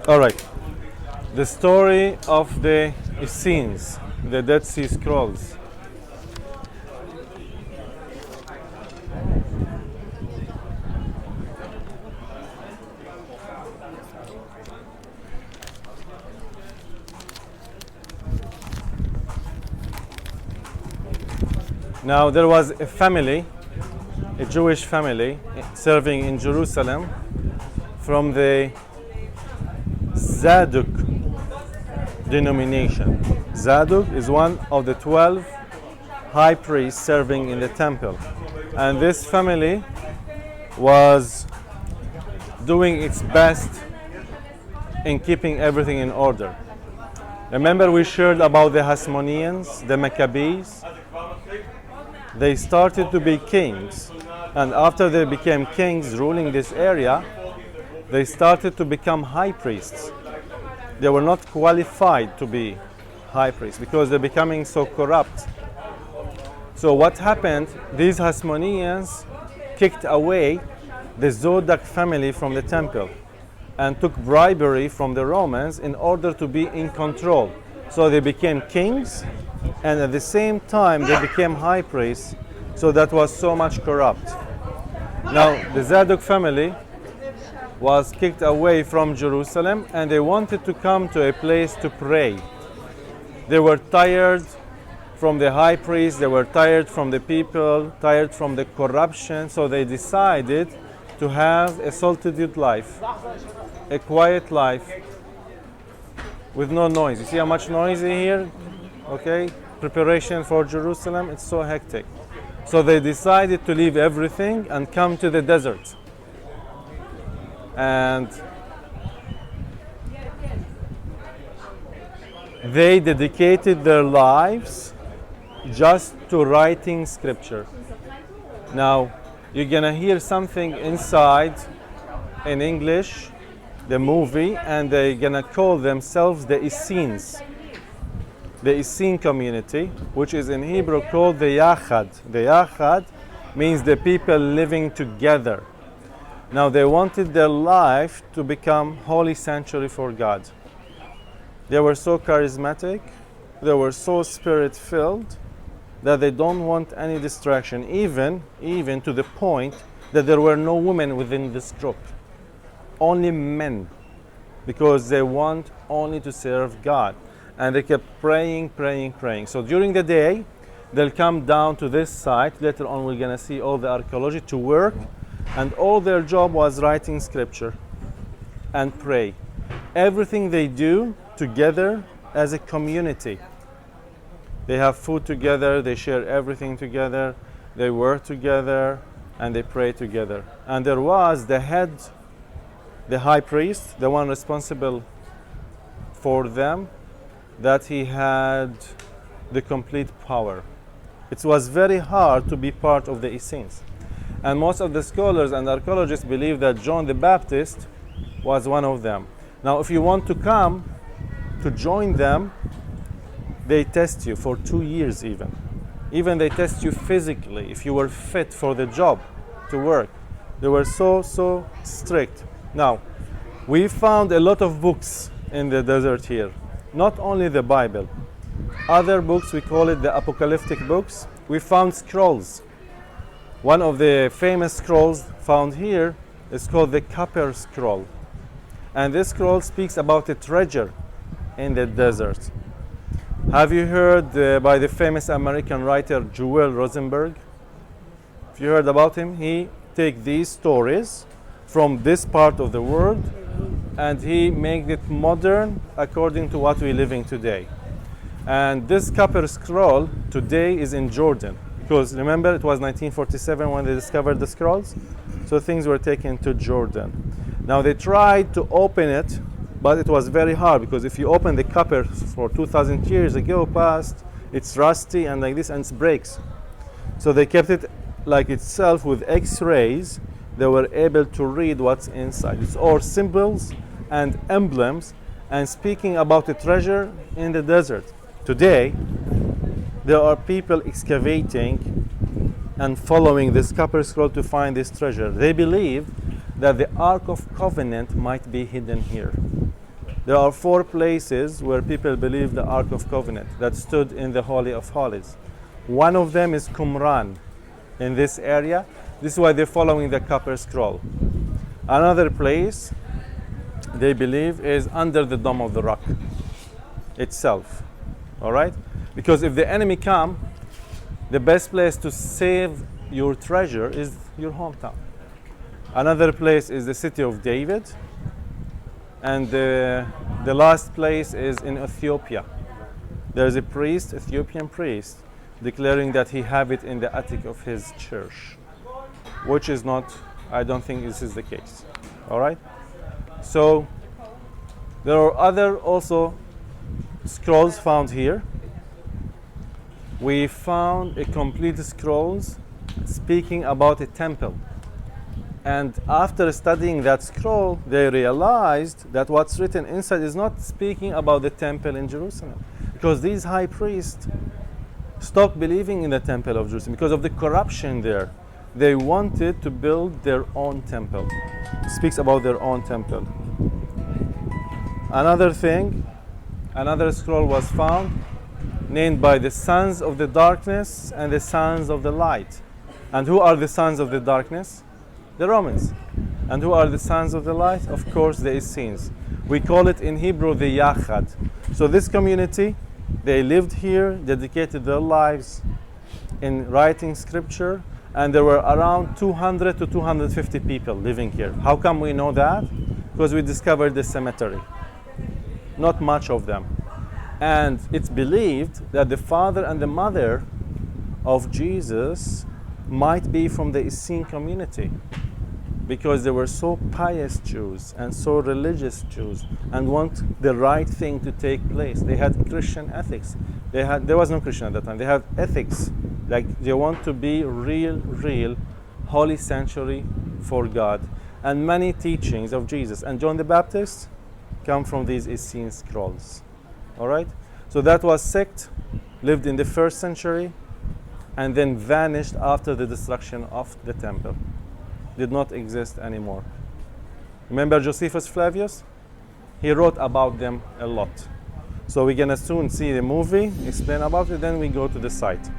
All right. The story of the Essenes, the Dead Sea Scrolls. Now, there was a family, a Jewish family, serving in Jerusalem from the Zadok denomination. Zadok is one of the 12 high priests serving in the temple. And this family was doing its best in keeping everything in order. Remember, we shared about the Hasmoneans, the Maccabees? They started to be kings, and after they became kings ruling this area, they started to become high priests. They were not qualified to be high priests because they're becoming so corrupt. So what happened, these Hasmoneans kicked away the Zodok family from the temple and took bribery from the Romans in order to be in control. So they became kings, and at the same time they became high priests, so that was so much corrupt. Now the Zadok family was kicked away from Jerusalem, and they wanted to come to a place to pray. They were tired from the high priest, they were tired from the people, tired from the corruption, so they decided to have a solitude life, a quiet life with no noise. You see how much noise here? Okay, preparation for Jerusalem, it's so hectic. So they decided to leave everything and come to the desert. And they dedicated their lives just to writing scripture. Now, you're gonna hear something inside in English, the movie, and they're gonna call themselves the Essenes. The Essene community, which is in Hebrew called the Yachad. The Yachad means the people living together. Now they wanted their life to become holy sanctuary for God. They were so charismatic, they were so spirit-filled that they don't want any distraction, even to the point that there were no women within this group. Only men, because they want only to serve God. And they kept praying. So during the day, they'll come down to this site. Later on, we're gonna see all the archaeology to work. And all their job was writing scripture and pray. Everything they do together as a community. They have food together, they share everything together, they work together, and they pray together. And there was the head, the high priest, the one responsible for them, that he had the complete power. It was very hard to be part of the Essenes. And most of the scholars and archaeologists believe that John the Baptist was one of them. Now, if you want to come to join them, they test you for 2 years even. Even they test you physically, if you were fit for the job to work. They were so strict. Now, we found a lot of books in the desert here. Not only the Bible, other books, we call it the apocalyptic books. We found scrolls. One of the famous scrolls found here is called the Copper Scroll. And this scroll speaks about a treasure in the desert. Have you heard by the famous American writer Joel Rosenberg? If you heard about him, he takes these stories from this part of the world and he made it modern according to what we're living today. And this Copper Scroll today is in Jordan, because remember it was 1947 when they discovered the scrolls, so things were taken to Jordan. Now they tried to open it, but it was very hard, because if you open the copper for 2,000 years ago past, it's rusty and like this, and it breaks. So they kept it like itself with X-rays. They were able to read what's inside. It's all symbols and emblems and speaking about the treasure in the desert. Today, there are people excavating and following this Copper Scroll to find this treasure. They believe that the Ark of Covenant might be hidden here. There are 4 places where people believe the Ark of Covenant that stood in the Holy of Holies. One of them is Qumran in this area. This is why they're following the copper scroll. Another place they believe is under the Dome of the Rock itself. All right? Because if the enemy come, the best place to save your treasure is your hometown. Another place is the city of David. And the last place is in Ethiopia. There's a priest, Ethiopian priest, declaring that he have it in the attic of his church, which is not, I don't think this is the case. All right? So there are other also scrolls found here. We found a complete scrolls speaking about a temple. And after studying that scroll, they realized that what's written inside is not speaking about the temple in Jerusalem. Because these high priests stopped believing in the temple of Jerusalem because of the corruption there. They wanted to build their own temple. It speaks about their own temple. Another thing, another scroll was found named by the sons of the darkness and the sons of the light. And who are the sons of the darkness? The Romans. And who are the sons of the light? Of course, the Essenes. We call it in Hebrew the Yachad. So this community, they lived here, dedicated their lives in writing scripture, and there were around 200 to 250 people living here. How come we know that? Because we discovered the cemetery. Not much of them. And it's believed that the father and the mother of Jesus might be from the Essene community, because they were so pious Jews and so religious Jews and want the right thing to take place. They had Christian ethics. There was no Christian at that time. They had ethics. Like they want to be real holy sanctuary for God. And many teachings of Jesus and John the Baptist come from these Essene scrolls. All right? So that was sect, lived in the 1st century, and then vanished after the destruction of the temple. Did not exist anymore. Remember Josephus Flavius? He wrote about them a lot. So we're gonna soon see the movie, explain about it, then we go to the site.